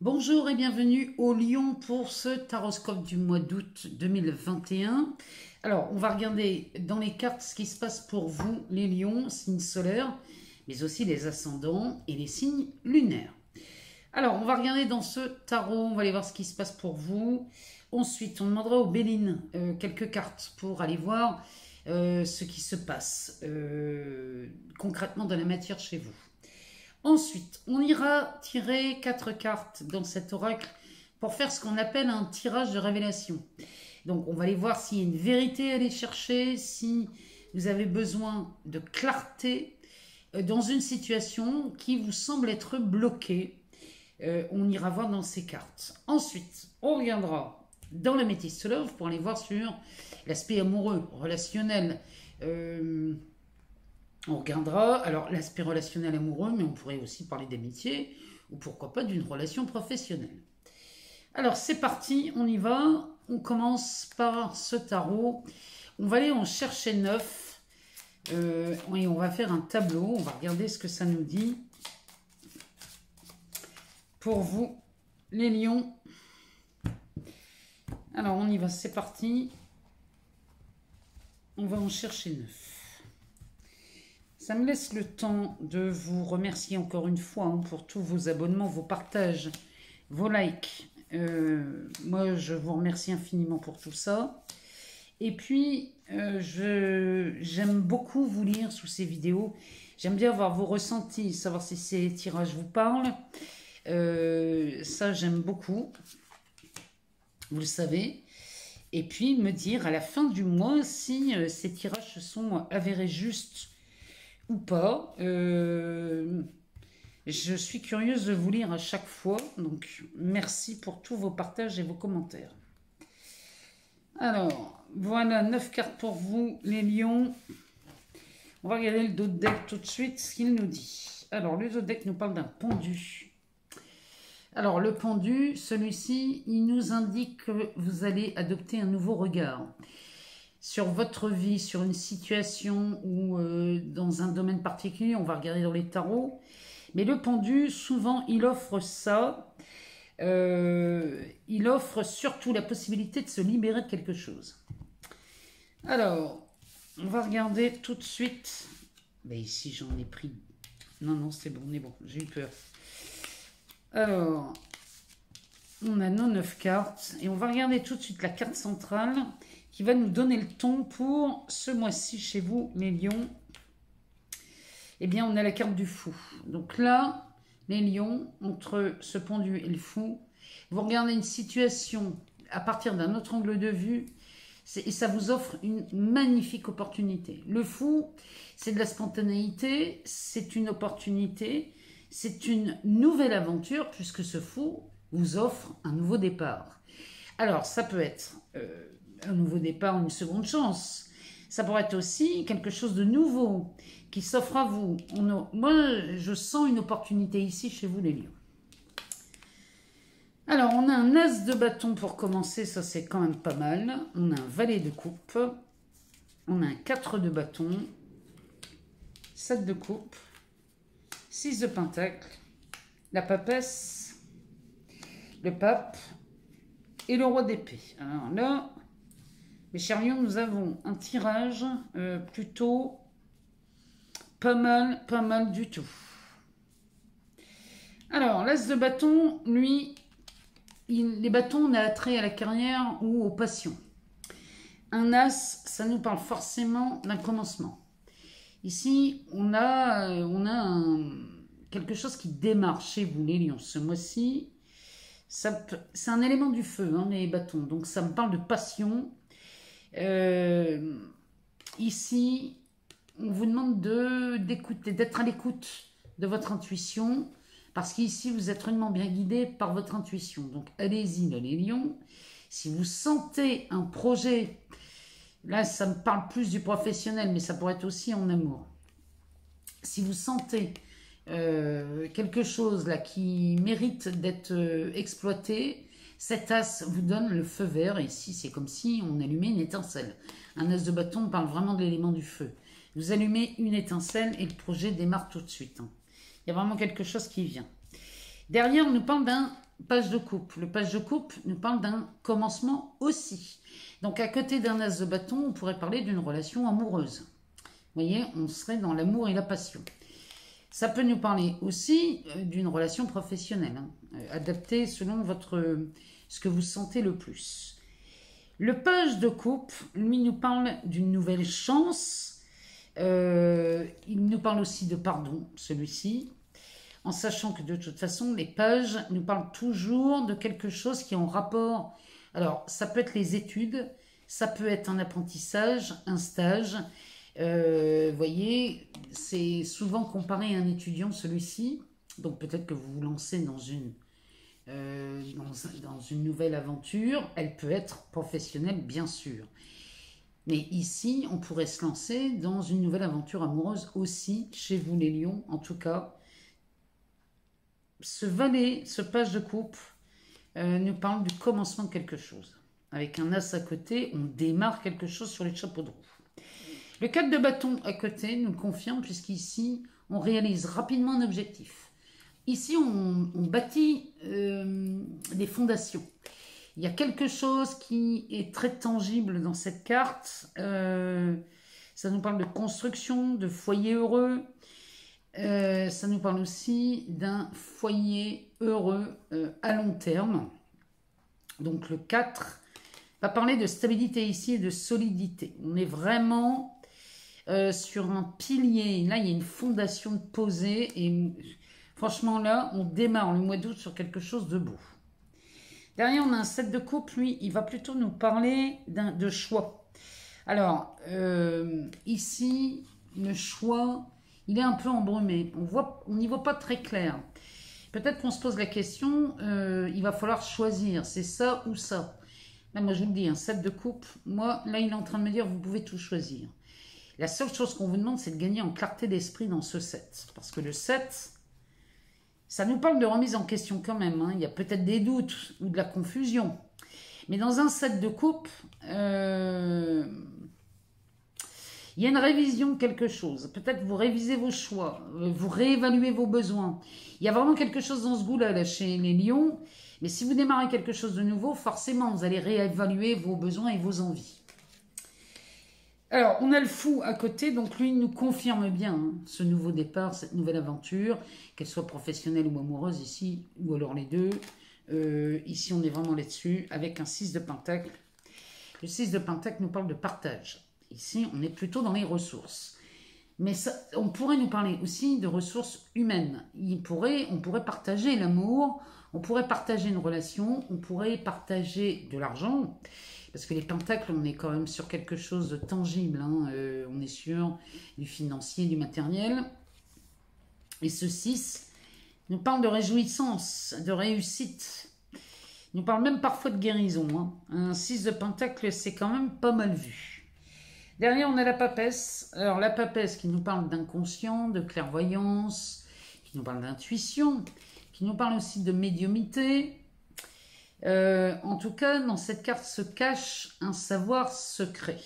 Bonjour et bienvenue au Lion pour ce taroscope du mois d'août 2021. Alors, on va regarder dans les cartes ce qui se passe pour vous, les lions, signes solaires, mais aussi les ascendants et les signes lunaires. Alors, on va regarder dans ce tarot, on va aller voir ce qui se passe pour vous. Ensuite, on demandera aux Béline quelques cartes pour aller voir ce qui se passe concrètement dans la matière chez vous. Ensuite, on ira tirer 4 cartes dans cet oracle pour faire ce qu'on appelle un tirage de révélation. Donc, on va aller voir s'il y a une vérité à aller chercher, si vous avez besoin de clarté dans une situation qui vous semble être bloquée. On ira voir dans ces cartes. Ensuite, on reviendra dans la Métis Love pour aller voir sur l'aspect amoureux, relationnel. On regardera, alors l'aspect relationnel amoureux, mais on pourrait aussi parler d'amitié, ou pourquoi pas d'une relation professionnelle. Alors c'est parti, on y va, on commence par ce tarot, on va aller en chercher 9, et on va faire un tableau, on va regarder ce que ça nous dit. Pour vous, les lions. Alors on y va, c'est parti, on va en chercher 9. Ça me laisse le temps de vous remercier encore une fois pour tous vos abonnements, vos partages, vos likes. Moi, je vous remercie infiniment pour tout ça. Et puis, j'aime beaucoup vous lire sous ces vidéos. J'aime bien avoir vos ressentis, savoir si ces tirages vous parlent. Ça, j'aime beaucoup. Vous le savez. Et puis, me dire à la fin du mois si ces tirages se sont avérés justes ou pas. Je suis curieuse de vous lire à chaque fois, donc merci pour tous vos partages et vos commentaires. Alors, voilà 9 cartes pour vous, les lions. On va regarder le dos de deck tout de suite, ce qu'il nous dit. Alors, le dos de deck nous parle d'un pendu. Alors, le pendu, celui-ci, il nous indique que vous allez adopter un nouveau regard sur votre vie, sur une situation ou dans un domaine particulier. On va regarder dans les tarots. Mais le pendu, souvent, il offre ça. Il offre surtout la possibilité de se libérer de quelque chose. Alors, on va regarder tout de suite. Ben ici, j'en ai pris. Non, c'est bon, on est bon. J'ai eu peur. Alors, on a nos 9 cartes. Et on va regarder tout de suite la carte centrale qui va nous donner le ton pour ce mois-ci chez vous, les lions. Eh bien, on a la carte du fou. Donc là, les lions, entre ce pendu et le fou, vous regardez une situation à partir d'un autre angle de vue et ça vous offre une magnifique opportunité. Le fou, c'est de la spontanéité, c'est une opportunité, c'est une nouvelle aventure puisque ce fou vous offre un nouveau départ. Alors, ça peut être un nouveau départ, une seconde chance. Ça pourrait être aussi quelque chose de nouveau qui s'offre à vous. Moi, je sens une opportunité ici chez vous, les lions. Alors, on a un as de bâton pour commencer, ça c'est quand même pas mal. On a un valet de coupe. On a un 4 de bâton. 7 de coupe. 6 de pentacle. La papesse. Le pape. Et le roi d'épée. Alors là, mes chers lions, nous avons un tirage plutôt pas mal du tout. Alors, l'as de bâton, lui, les bâtons, on a attrait à la carrière ou aux passions. Un as, ça nous parle forcément d'un commencement. Ici, on a quelque chose qui démarre chez vous, les lions, ce mois-ci. C'est un élément du feu, hein, les bâtons. Donc, ça me parle de passion. Ici, on vous demande d'écouter, d'être à l'écoute de votre intuition, parce qu'ici, vous êtes rudement bien guidé par votre intuition. Donc, allez-y, là, les lions. Si vous sentez un projet, là, ça me parle plus du professionnel, mais ça pourrait être aussi en amour. Si vous sentez quelque chose là qui mérite d'être exploité, cet as vous donne le feu vert. Et ici, c'est comme si on allumait une étincelle. Un as de bâton parle vraiment de l'élément du feu. Vous allumez une étincelle et le projet démarre tout de suite. Il y a vraiment quelque chose qui vient. Derrière, on nous parle d'un page de coupe. Le page de coupe nous parle d'un commencement aussi. Donc à côté d'un as de bâton, on pourrait parler d'une relation amoureuse. Vous voyez, on serait dans l'amour et la passion. Ça peut nous parler aussi d'une relation professionnelle, hein, adaptée selon ce que vous sentez le plus. Le page de coupe, lui, nous parle d'une nouvelle chance. Il nous parle aussi de pardon, celui-ci, en sachant que de toute façon, les pages nous parlent toujours de quelque chose qui est en rapport. Alors, ça peut être les études, ça peut être un apprentissage, un stage. Vous voyez, c'est souvent comparé à un étudiant, celui-ci. Donc, peut-être que vous vous lancez dans une nouvelle aventure. Elle peut être professionnelle, bien sûr. Mais ici, on pourrait se lancer dans une nouvelle aventure amoureuse aussi, chez vous les lions, en tout cas. Ce valet, ce page de coupe, nous parle du commencement de quelque chose. Avec un as à côté, on démarre quelque chose sur les chapeaux de roue. Le 4 de bâton à côté nous le confirme, puisqu'ici, on réalise rapidement un objectif. Ici, on bâtit des fondations. Il y a quelque chose qui est très tangible dans cette carte. Ça nous parle de construction, de foyer heureux. Ça nous parle aussi d'un foyer heureux à long terme. Donc le 4 va parler de stabilité ici et de solidité. On est vraiment sur un pilier. Là, il y a une fondation posée. Et franchement, là, on démarre le mois d'août sur quelque chose de beau. Derrière, on a un 7 de coupe. Lui, il va plutôt nous parler de choix. Alors, ici, le choix, il est un peu embrumé. On n'y voit pas très clair. Peut-être qu'on se pose la question, il va falloir choisir. C'est ça ou ça. Là, moi, je vous le dis, un 7 de coupe. Moi, là, il est en train de me dire, vous pouvez tout choisir. La seule chose qu'on vous demande, c'est de gagner en clarté d'esprit dans ce 7. Parce que le 7... ça nous parle de remise en question quand même. Hein. Il y a peut-être des doutes ou de la confusion. Mais dans un 7 de coupe, il y a une révision de quelque chose. Peut-être vous révisez vos choix, vous réévaluez vos besoins. Il y a vraiment quelque chose dans ce goût-là là, chez les lions. Mais si vous démarrez quelque chose de nouveau, forcément, vous allez réévaluer vos besoins et vos envies. Alors, on a le fou à côté, donc lui, il nous confirme bien hein, ce nouveau départ, cette nouvelle aventure, qu'elle soit professionnelle ou amoureuse ici, ou alors les deux. Ici, on est vraiment là-dessus, avec un 6 de pentacle. Le 6 de pentacle nous parle de partage. Ici, on est plutôt dans les ressources. Mais ça, on pourrait nous parler aussi de ressources humaines. On pourrait partager l'amour, on pourrait partager une relation, on pourrait partager de l'argent. Parce que les pentacles, on est quand même sur quelque chose de tangible. Hein. On est sur du financier, du matériel. Et ce 6 nous parle de réjouissance, de réussite. Il nous parle même parfois de guérison. Hein. Un 6 de pentacle, c'est quand même pas mal vu. Derrière, on a la papesse. Alors, la papesse qui nous parle d'inconscient, de clairvoyance, qui nous parle d'intuition, qui nous parle aussi de médiumnité. En tout cas, dans cette carte se cache un savoir secret.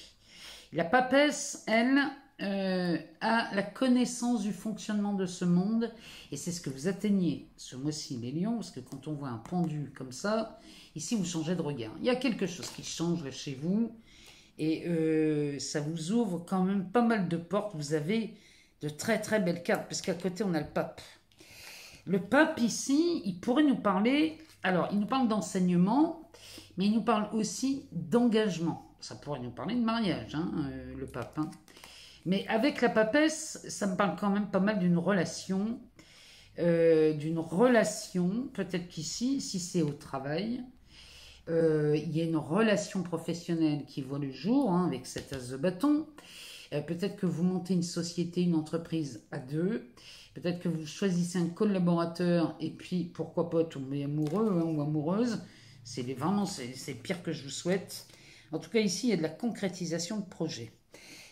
La papesse, elle, a la connaissance du fonctionnement de ce monde, et c'est ce que vous atteignez ce mois-ci, les lions, parce que quand on voit un pendu comme ça, ici vous changez de regard. Il y a quelque chose qui change chez vous, et ça vous ouvre quand même pas mal de portes. Vous avez de très très belles cartes, parce qu'à côté on a le pape. Le pape ici, il pourrait nous parler... Alors, il nous parle d'enseignement, mais il nous parle aussi d'engagement. Ça pourrait nous parler de mariage, hein, le pape. Hein. Mais avec la papesse, ça me parle quand même pas mal d'une relation. Peut-être qu'ici, si c'est au travail, il y a une relation professionnelle qui voit le jour, hein, avec cet as de bâton. Peut-être que vous montez une société, une entreprise à deux. Peut-être que vous choisissez un collaborateur et puis, pourquoi pas, tomber amoureux hein, ou amoureuse. C'est le pire que je vous souhaite. En tout cas, ici, il y a de la concrétisation de projet.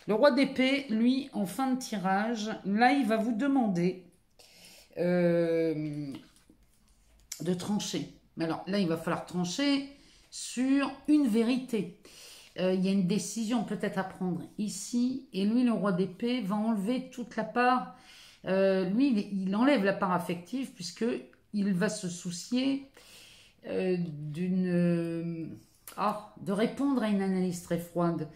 Le roi d'épée, lui, en fin de tirage, là, il va vous demander de trancher. Alors là, il va falloir trancher sur une vérité. Il y a une décision peut-être à prendre ici. Et lui, le roi d'épée, va enlever toute la part... lui, il enlève la part affective puisqu'il va se soucier de répondre à une analyse très froide.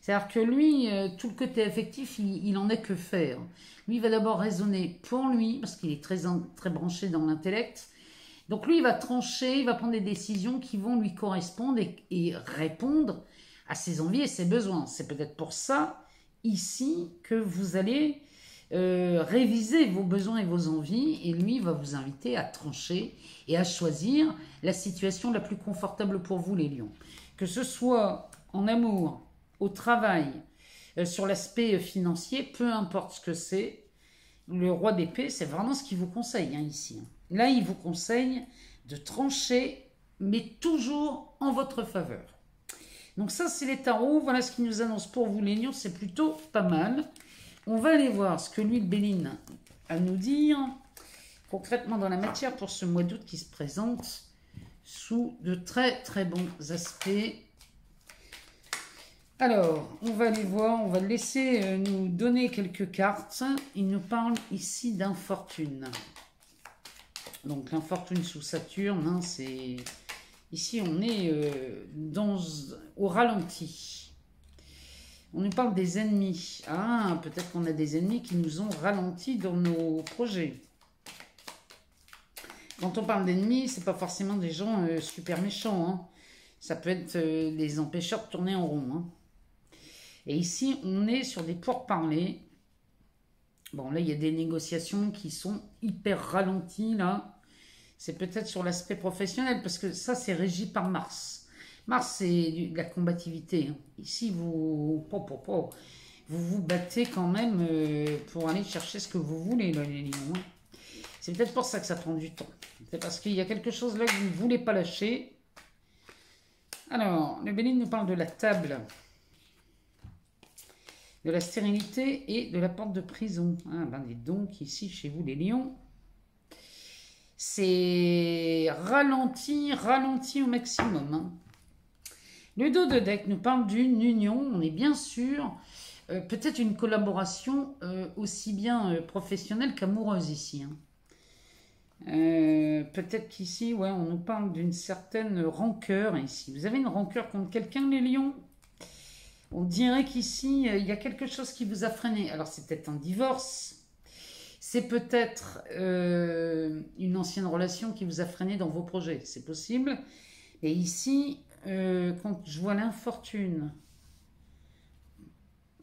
C'est-à-dire que lui, tout le côté affectif, il en a que faire. Lui, il va d'abord raisonner pour lui, parce qu'il est très branché dans l'intellect. Donc lui, il va trancher, il va prendre des décisions qui vont lui correspondre et répondre à ses envies et ses besoins. C'est peut-être pour ça, ici, que vous allez réviser vos besoins et vos envies, et lui, il va vous inviter à trancher et à choisir la situation la plus confortable pour vous, les lions. Que ce soit en amour, au travail, sur l'aspect financier, peu importe ce que c'est, le roi d'épée, c'est vraiment ce qu'il vous conseille ici. Là, il vous conseille de trancher, mais toujours en votre faveur. Donc ça, c'est les tarots. Voilà ce qu'il nous annonce pour vous, les lions. C'est plutôt pas mal. On va aller voir ce que lui, le Béline, a à nous dire concrètement dans la matière pour ce mois d'août qui se présente sous de très très bons aspects. Alors, on va aller voir, on va le laisser nous donner quelques cartes. Il nous parle ici d'infortune. Donc, l'infortune sous Saturne, hein, c'est... Ici, on est au ralenti. On nous parle des ennemis. Ah, peut-être qu'on a des ennemis qui nous ont ralenti dans nos projets. Quand on parle d'ennemis, c'est pas forcément des gens super méchants. Hein. Ça peut être des empêcheurs de tourner en rond. Hein. Et ici, on est sur des pourparlers. Bon, là, il y a des négociations qui sont hyper ralenties, là. C'est peut-être sur l'aspect professionnel, parce que ça, c'est régi par Mars. Mars, c'est de la combativité. Hein. Ici, vous vous battez quand même pour aller chercher ce que vous voulez, là, les lions. Hein. C'est peut-être pour ça que ça prend du temps. C'est parce qu'il y a quelque chose là que vous ne voulez pas lâcher. Alors, le Béline nous parle de la table, de la stérilité et de la porte de prison. Ah, ben, dites donc, ici, chez vous, les lions, c'est ralenti au maximum. Hein. Le dos de deck nous parle d'une union. On est bien sûr, peut-être une collaboration aussi bien professionnelle qu'amoureuse ici. Hein. Peut-être qu'ici, ouais, on nous parle d'une certaine rancœur ici. Vous avez une rancœur contre quelqu'un, les lions? On dirait qu'ici, il y a quelque chose qui vous a freiné. Alors, c'est peut-être un divorce. C'est peut-être une ancienne relation qui vous a freiné dans vos projets. C'est possible. Et ici, quand je vois l'infortune,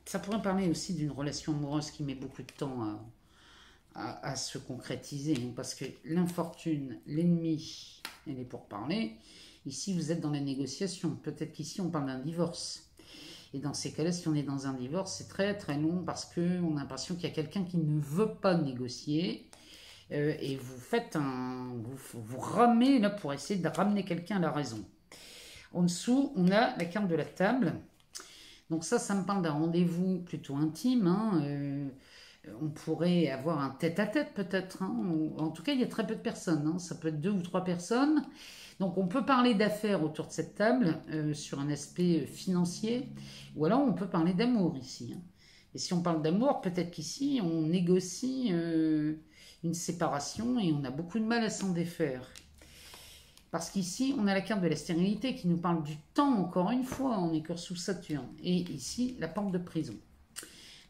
ça pourrait parler aussi d'une relation amoureuse qui met beaucoup de temps à se concrétiser. Parce que l'infortune, l'ennemi, elle est pour parler. Ici, vous êtes dans la négociation. Peut-être qu'ici, on parle d'un divorce. Et dans ces cas-là, si on est dans un divorce, c'est très très long parce qu'on a l'impression qu'il y a quelqu'un qui ne veut pas négocier. Et vous faites vous ramez là pour essayer de ramener quelqu'un à la raison. En dessous, on a la carte de la table. Donc ça me parle d'un rendez-vous plutôt intime. Hein. On pourrait avoir un tête-à-tête peut-être. Hein. En tout cas, il y a très peu de personnes. Hein. Ça peut être 2 ou 3 personnes. Donc on peut parler d'affaires autour de cette table sur un aspect financier, ou alors on peut parler d'amour ici. Hein. Et si on parle d'amour, peut-être qu'ici on négocie une séparation et on a beaucoup de mal à s'en défaire. Parce qu'ici on a la carte de la stérilité qui nous parle du temps, encore une fois, on est que sous Saturne. Et ici la porte de prison.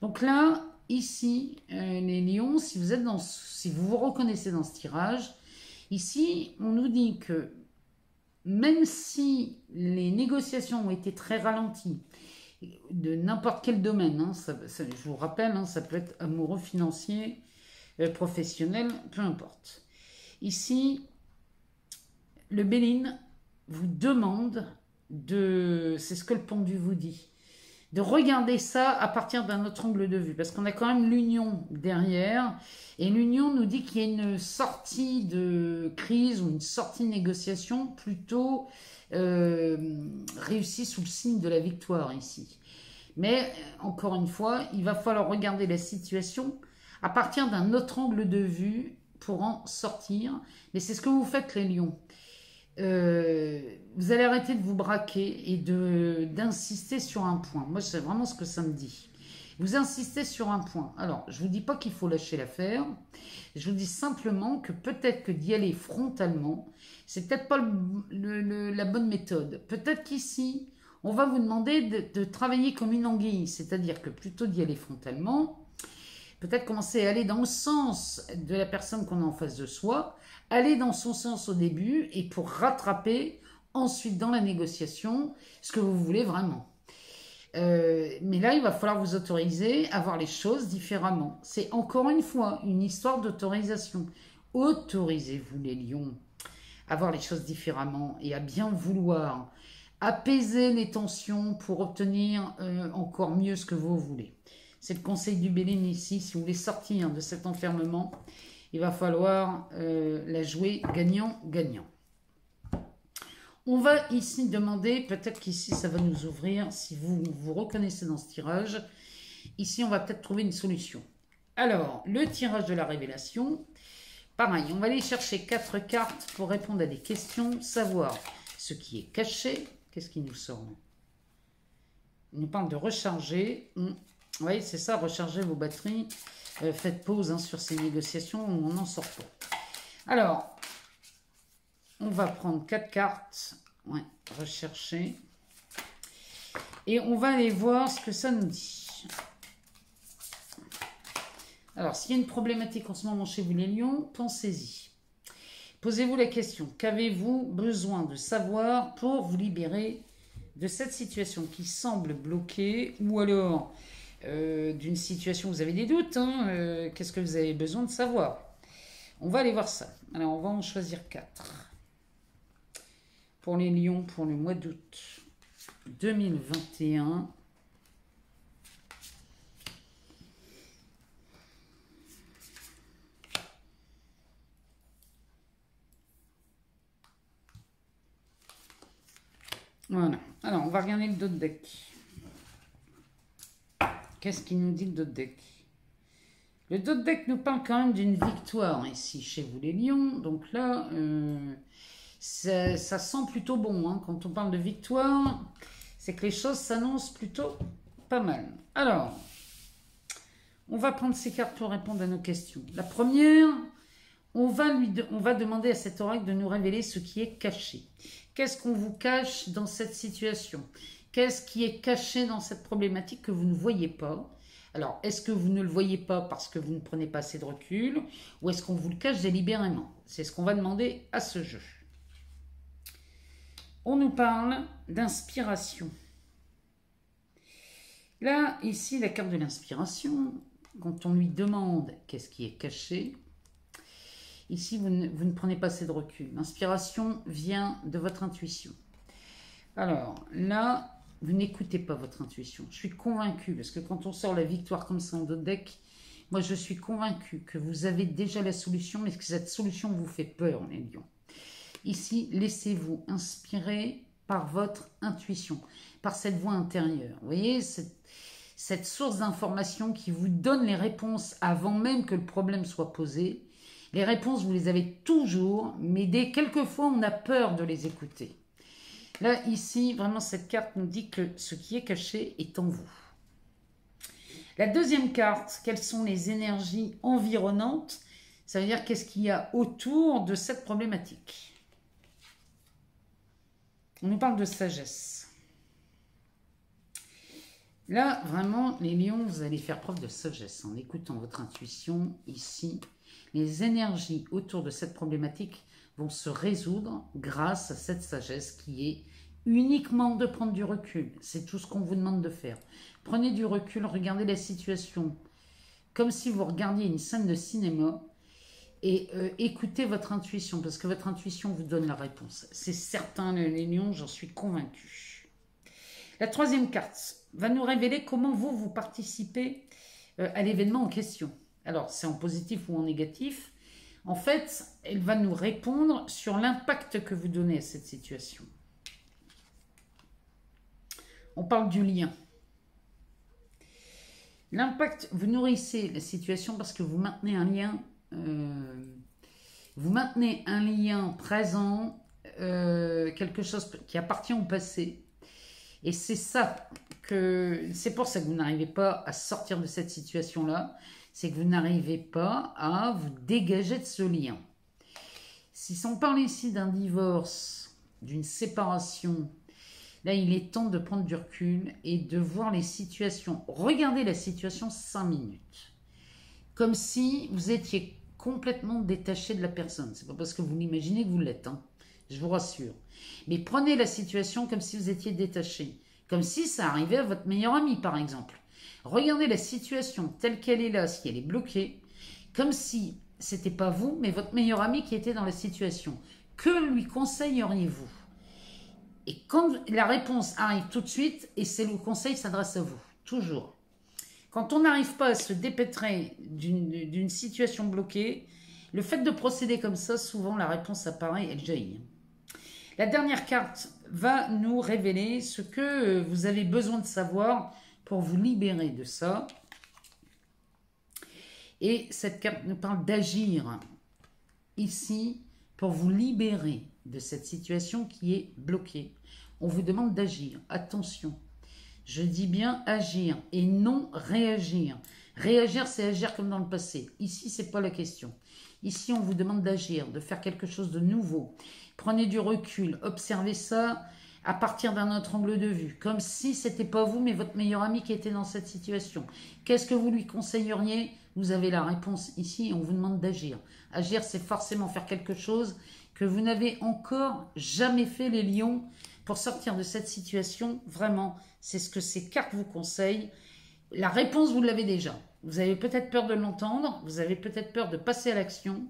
Donc là, ici, les lions, si vous vous reconnaissez dans ce tirage, ici on nous dit que même si les négociations ont été très ralenties, de n'importe quel domaine, hein, je vous rappelle, hein, ça peut être amoureux, financier, professionnel, peu importe. Ici, le Béline vous demande c'est ce que le pendu vous dit, de regarder ça à partir d'un autre angle de vue, parce qu'on a quand même l'union derrière, et l'union nous dit qu'il y a une sortie de crise ou une sortie de négociation plutôt réussie sous le signe de la victoire ici. Mais encore une fois, il va falloir regarder la situation à partir d'un autre angle de vue pour en sortir, mais c'est ce que vous faites les lions. Vous allez arrêter de vous braquer et d'insister sur un point. Moi, c'est vraiment ce que ça me dit. Vous insistez sur un point. Alors, je ne vous dis pas qu'il faut lâcher l'affaire. Je vous dis simplement que peut-être que d'y aller frontalement, c'est peut-être pas la bonne méthode. Peut-être qu'ici, on va vous demander de travailler comme une anguille. C'est-à-dire que plutôt d'y aller frontalement, peut-être commencer à aller dans le sens de la personne qu'on a en face de soi, aller dans son sens au début et pour rattraper ensuite dans la négociation ce que vous voulez vraiment. Mais là, il va falloir vous autoriser à voir les choses différemment. C'est encore une fois une histoire d'autorisation. Autorisez-vous les lions à voir les choses différemment et à bien vouloir apaiser les tensions pour obtenir encore mieux ce que vous voulez. C'est le conseil du Béline ici. Si vous voulez sortir de cet enfermement, il va falloir la jouer gagnant-gagnant. On va ici demander, peut-être qu'ici ça va nous ouvrir, si vous vous reconnaissez dans ce tirage, ici on va peut-être trouver une solution. Alors, le tirage de la révélation, pareil, on va aller chercher 4 cartes pour répondre à des questions, savoir ce qui est caché. Qu'est-ce qui nous sort là? Il nous parle de recharger. Oui, c'est ça, recharger vos batteries. Faites pause sur ces négociations où on n'en sort pas. Alors, on va prendre 4 cartes. Ouais, rechercher. Et on va aller voir ce que ça nous dit. Alors, s'il y a une problématique en ce moment chez vous les lions, pensez-y. Posez-vous la question, qu'avez-vous besoin de savoir pour vous libérer de cette situation qui semble bloquée ou alors d'une situation où vous avez des doutes, qu'est-ce que vous avez besoin de savoir? On va aller voir ça. Alors, on va en choisir 4. Pour les lions, pour le mois d'août 2021. Voilà. Alors, on va regarder le dos de deck. Qu'est-ce qu'il nous dit le dos de deck? Le dos de deck nous parle quand même d'une victoire ici chez vous les lions. Donc là, ça sent plutôt bon. Quand on parle de victoire, c'est que les choses s'annoncent plutôt pas mal. Alors, on va prendre ces cartes pour répondre à nos questions. La première, on va demander à cet oracle de nous révéler ce qui est caché. Qu'est-ce qu'on vous cache dans cette situation? Qu'est-ce qui est caché dans cette problématique que vous ne voyez pas? Alors, est-ce que vous ne le voyez pas parce que vous ne prenez pas assez de recul ou est-ce qu'on vous le cache délibérément? C'est ce qu'on va demander à ce jeu. On nous parle d'inspiration. Là, ici, la carte de l'inspiration, quand on lui demande qu'est-ce qui est caché, ici, vous ne prenez pas assez de recul. L'inspiration vient de votre intuition. Alors, là, vous n'écoutez pas votre intuition. Je suis convaincue, parce que quand on sort la victoire comme ça en dos de deck, moi, je suis convaincue que vous avez déjà la solution, mais que cette solution vous fait peur, les lions. Ici, laissez-vous inspirer par votre intuition, par cette voix intérieure. Vous voyez, cette source d'information qui vous donne les réponses avant même que le problème soit posé. Les réponses, vous les avez toujours, mais quelquefois, on a peur de les écouter. Là, ici, vraiment, cette carte nous dit que ce qui est caché est en vous. La deuxième carte, quelles sont les énergies environnantes? Ça veut dire qu'est-ce qu'il y a autour de cette problématique. On nous parle de sagesse. Là, vraiment, les lions, vous allez faire preuve de sagesse en écoutant votre intuition. Ici, les énergies autour de cette problématique vont se résoudre grâce à cette sagesse qui est uniquement de prendre du recul. C'est tout ce qu'on vous demande de faire. Prenez du recul, regardez la situation comme si vous regardiez une scène de cinéma et écoutez votre intuition parce que votre intuition vous donne la réponse. C'est certain, les lions, j'en suis convaincue. La troisième carte va nous révéler comment vous participez à l'événement en question. Alors, c'est en positif ou en négatif. En fait, elle va nous répondre sur l'impact que vous donnez à cette situation. On parle du lien. L'impact, vous nourrissez la situation parce que vous maintenez un lien, présent, quelque chose qui appartient au passé. Et c'est ça c'est pour ça que vous n'arrivez pas à sortir de cette situation-là. C'est que vous n'arrivez pas à vous dégager de ce lien. Si on parle ici d'un divorce, d'une séparation, là, il est temps de prendre du recul et de voir les situations. Regardez la situation 5 minutes. Comme si vous étiez complètement détaché de la personne. C'est pas parce que vous l'imaginez que vous l'êtes, hein, je vous rassure. Mais prenez la situation comme si vous étiez détaché. Comme si ça arrivait à votre meilleur ami, par exemple. Regardez la situation telle qu'elle est là, si elle est bloquée, comme si c'était pas vous, mais votre meilleur ami qui était dans la situation. Que lui conseilleriez-vous? Et quand la réponse arrive tout de suite, et c'est le conseil s'adresse à vous, toujours. Quand on n'arrive pas à se dépêtrer d'une situation bloquée, le fait de procéder comme ça, souvent la réponse apparaît, elle jaillit. La dernière carte va nous révéler ce que vous avez besoin de savoir pour vous libérer de ça. Et cette carte nous parle d'agir ici pour vous libérer de cette situation qui est bloquée. On vous demande d'agir. Attention, je dis bien agir et non réagir. Réagir, c'est agir comme dans le passé. Ici, ce n'est pas la question. Ici, on vous demande d'agir, de faire quelque chose de nouveau. Prenez du recul, observez ça à partir d'un autre angle de vue. Comme si ce n'était pas vous, mais votre meilleur ami qui était dans cette situation. Qu'est-ce que vous lui conseilleriez? Vous avez la réponse ici et on vous demande d'agir. Agir, c'est forcément faire quelque chose que vous n'avez encore jamais fait, les lions, pour sortir de cette situation. Vraiment, c'est ce que ces cartes vous conseillent. La réponse, vous l'avez déjà. Vous avez peut-être peur de l'entendre, vous avez peut-être peur de passer à l'action,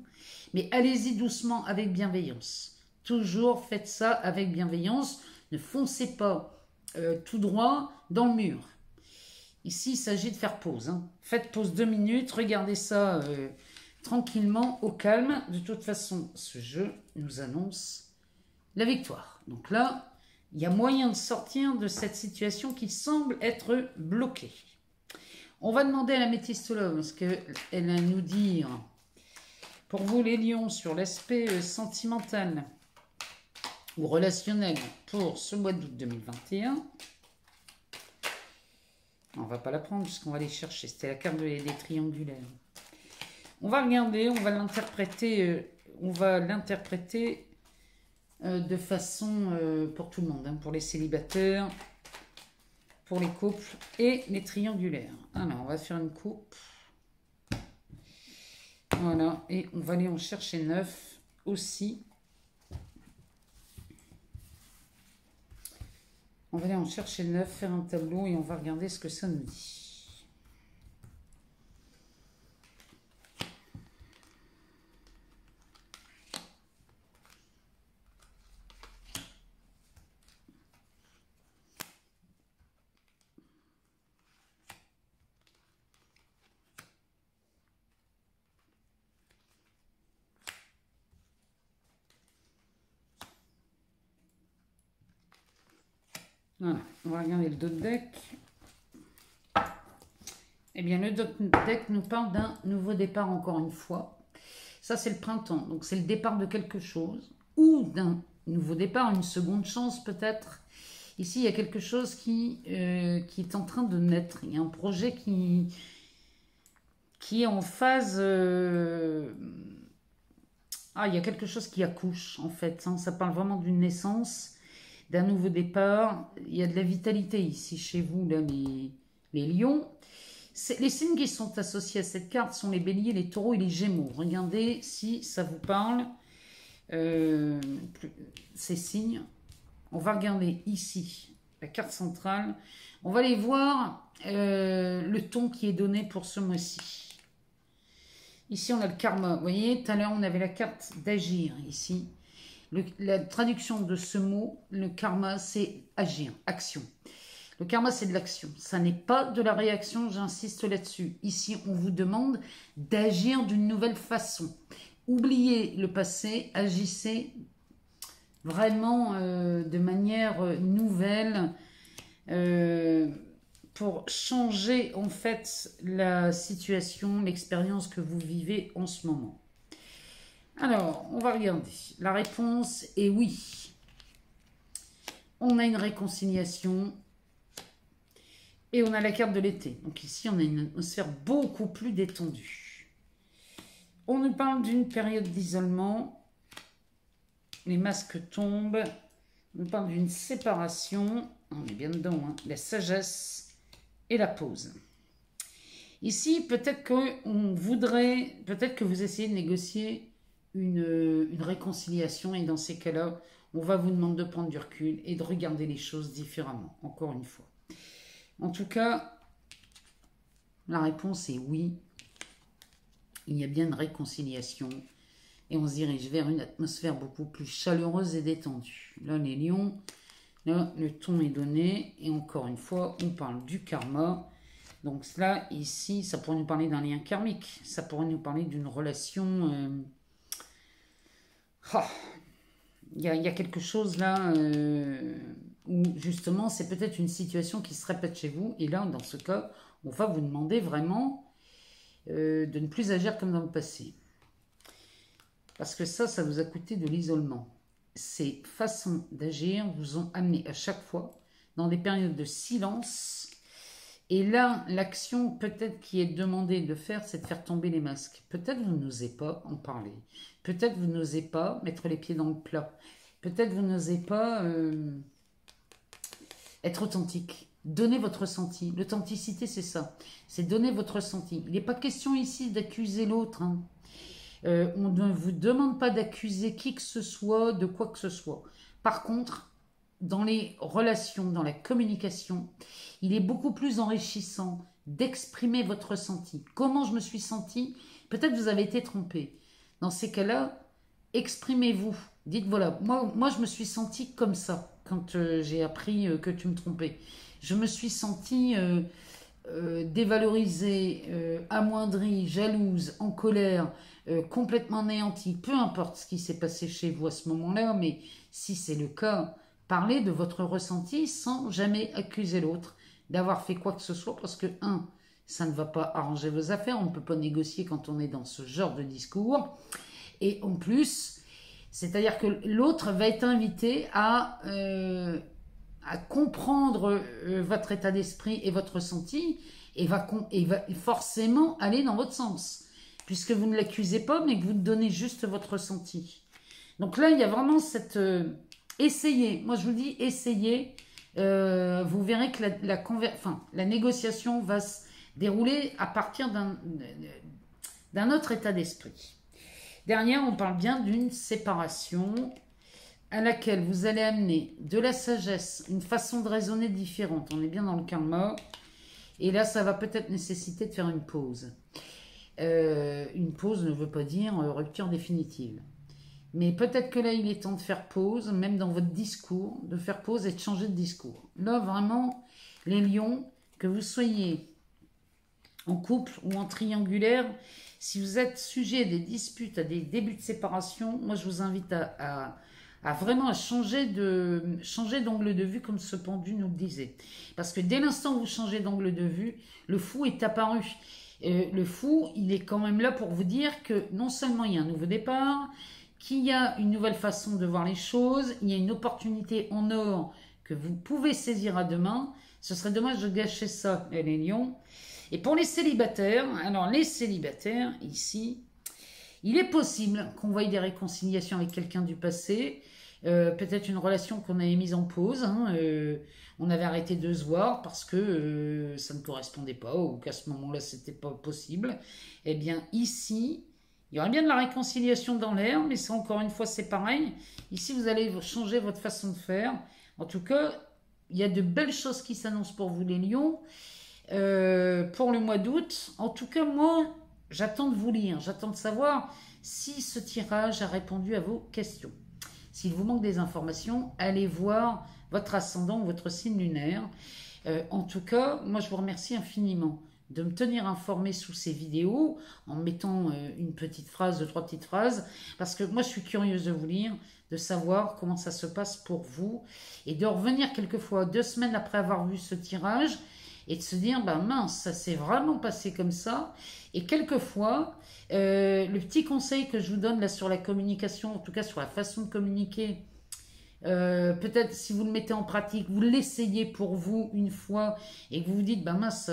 mais allez-y doucement avec bienveillance. Toujours faites ça avec bienveillance. Ne foncez pas tout droit dans le mur. Ici, il s'agit de faire pause. Hein. Faites pause 2 minutes, regardez ça tranquillement, au calme. De toute façon, ce jeu nous annonce la victoire. Donc là, il y a moyen de sortir de cette situation qui semble être bloquée. On va demander à la métistologue ce qu'elle a à nous dire. Pour vous, les lions, sur l'aspect sentimental ou relationnel pour ce mois d'août 2021. On ne va pas la prendre puisqu'on va aller chercher. C'était la carte des triangulaires. On va regarder, on va l'interpréter de façon pour tout le monde, hein, pour les célibataires, pour les couples et les triangulaires. Alors, on va faire une coupe. Voilà, et on va aller en chercher 9 aussi. On va aller en chercher 9, faire un tableau et on va regarder ce que ça nous dit. Voilà, on va regarder le dos de deck. Eh bien, le dos de deck nous parle d'un nouveau départ encore une fois. Ça, c'est le printemps, donc c'est le départ de quelque chose ou d'un nouveau départ, une seconde chance peut-être. Ici, il y a quelque chose qui est en train de naître. Il y a un projet qui est en phase... Ah, il y a quelque chose qui accouche, en fait. Hein. Ça parle vraiment d'une naissance, d'un nouveau départ. Il y a de la vitalité ici chez vous, là, les lions. Les signes qui sont associés à cette carte sont les béliers, les taureaux et les gémeaux. Regardez si ça vous parle, ces signes. On va regarder ici la carte centrale. On va aller voir le ton qui est donné pour ce mois-ci. Ici, on a le karma. Vous voyez, tout à l'heure, on avait la carte d'agir ici. La traduction de ce mot, le karma, c'est agir, action. Le karma, c'est de l'action. Ça n'est pas de la réaction, j'insiste là-dessus. Ici, on vous demande d'agir d'une nouvelle façon. Oubliez le passé, agissez vraiment de manière nouvelle pour changer en fait la situation, l'expérience que vous vivez en ce moment. Alors, on va regarder. La réponse est oui. On a une réconciliation Et on a la carte de l'été. Donc ici, on a une atmosphère beaucoup plus détendue. On nous parle d'une période d'isolement. Les masques tombent. On nous parle d'une séparation. On est bien dedans, hein. La sagesse et la pause. Ici, peut-être qu'on voudrait, peut-être que vous essayez de négocier une réconciliation. Et dans ces cas-là, on va vous demander de prendre du recul et de regarder les choses différemment, encore une fois. En tout cas, la réponse est oui. Il y a bien une réconciliation et on se dirige vers une atmosphère beaucoup plus chaleureuse et détendue. Là, les lions, là, le ton est donné et encore une fois, on parle du karma. Donc là, ici, ça pourrait nous parler d'un lien karmique. Ça pourrait nous parler d'une relation... Il y a quelque chose là où justement c'est peut-être une situation qui se répète chez vous. Et là, dans ce cas, on va vous demander vraiment de ne plus agir comme dans le passé. Parce que ça vous a coûté de l'isolement. Ces façons d'agir vous ont amené à chaque fois dans des périodes de silence. Et là, l'action peut-être qui est demandée de faire, c'est de faire tomber les masques. Peut-être vous n'osez pas en parler. Peut-être vous n'osez pas mettre les pieds dans le plat. Peut-être vous n'osez pas être authentique. Donnez votre ressenti. L'authenticité, c'est ça. C'est donner votre ressenti. Il n'est pas question ici d'accuser l'autre. Hein. On ne vous demande pas d'accuser qui que ce soit, de quoi que ce soit. Par contre, dans les relations, dans la communication, il est beaucoup plus enrichissant d'exprimer votre ressenti. Comment je me suis senti? Peut-être vous avez été trompé. Dans ces cas-là, exprimez-vous. Dites voilà, moi je me suis senti comme ça quand j'ai appris que tu me trompais. Je me suis senti dévalorisée, amoindrie, jalouse, en colère, complètement anéantie. Peu importe ce qui s'est passé chez vous à ce moment-là, mais si c'est le cas, parlez de votre ressenti sans jamais accuser l'autre d'avoir fait quoi que ce soit, parce que, ça ne va pas arranger vos affaires, on ne peut pas négocier quand on est dans ce genre de discours, et en plus, c'est-à-dire que l'autre va être invité à comprendre votre état d'esprit et votre ressenti, et va forcément aller dans votre sens, puisque vous ne l'accusez pas, mais que vous donnez juste votre ressenti. Donc là, il y a vraiment cette... essayez, moi je vous dis, essayez. Vous verrez que la négociation va se dérouler à partir d'un autre état d'esprit. Derrière, on parle bien d'une séparation à laquelle vous allez amener de la sagesse, une façon de raisonner différente. On est bien dans le karma. Et là, ça va peut-être nécessiter de faire une pause. Une pause ne veut pas dire rupture définitive. Mais peut-être que là, il est temps de faire pause, même dans votre discours, de faire pause et de changer de discours. Là, vraiment, les lions, que vous soyez en couple ou en triangulaire, si vous êtes sujet à des disputes, à des débuts de séparation, moi, je vous invite à vraiment changer d'angle de vue, comme ce pendu nous le disait. Parce que dès l'instant où vous changez d'angle de vue, le fou est apparu. Le fou, il est quand même là pour vous dire que non seulement il y a un nouveau départ, qu'il y a une nouvelle façon de voir les choses, il y a une opportunité en or que vous pouvez saisir à demain. Ce serait dommage de gâcher ça, les lions. Et pour les célibataires, alors les célibataires, ici, il est possible qu'on voie des réconciliations avec quelqu'un du passé, peut-être une relation qu'on avait mise en pause, hein, on avait arrêté de se voir parce que ça ne correspondait pas, ou qu'à ce moment-là, c'était pas possible. Eh bien, ici... il y aurait bien de la réconciliation dans l'air, mais ça, encore une fois, c'est pareil. Ici, vous allez changer votre façon de faire. En tout cas, il y a de belles choses qui s'annoncent pour vous, les lions, pour le mois d'août. En tout cas, moi, j'attends de vous lire. J'attends de savoir si ce tirage a répondu à vos questions. S'il vous manque des informations, allez voir votre ascendant ou votre signe lunaire. En tout cas, moi, je vous remercie infiniment de me tenir informé sous ces vidéos en mettant une petite phrase, 2-3 petites phrases, parce que moi je suis curieuse de vous lire, de savoir comment ça se passe pour vous, et de revenir quelquefois 2 semaines après avoir vu ce tirage, et de se dire, ben mince, ça s'est vraiment passé comme ça, et quelquefois, le petit conseil que je vous donne là sur la communication, en tout cas sur la façon de communiquer, Peut-être si vous le mettez en pratique, vous l'essayez pour vous une fois et que vous vous dites, bah mince,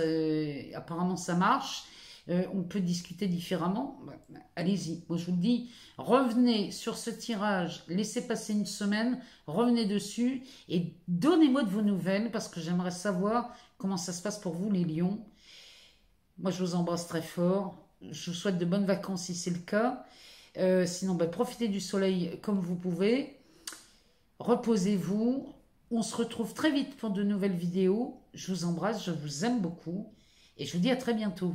apparemment ça marche, on peut discuter différemment, bah, allez-y. Moi je vous le dis, revenez sur ce tirage, laissez passer une semaine, revenez dessus et donnez-moi de vos nouvelles parce que j'aimerais savoir comment ça se passe pour vous les lions. Moi je vous embrasse très fort, je vous souhaite de bonnes vacances si c'est le cas. Sinon, bah, profitez du soleil comme vous pouvez. Reposez-vous. On se retrouve très vite pour de nouvelles vidéos. Je vous embrasse, je vous aime beaucoup. Et je vous dis à très bientôt.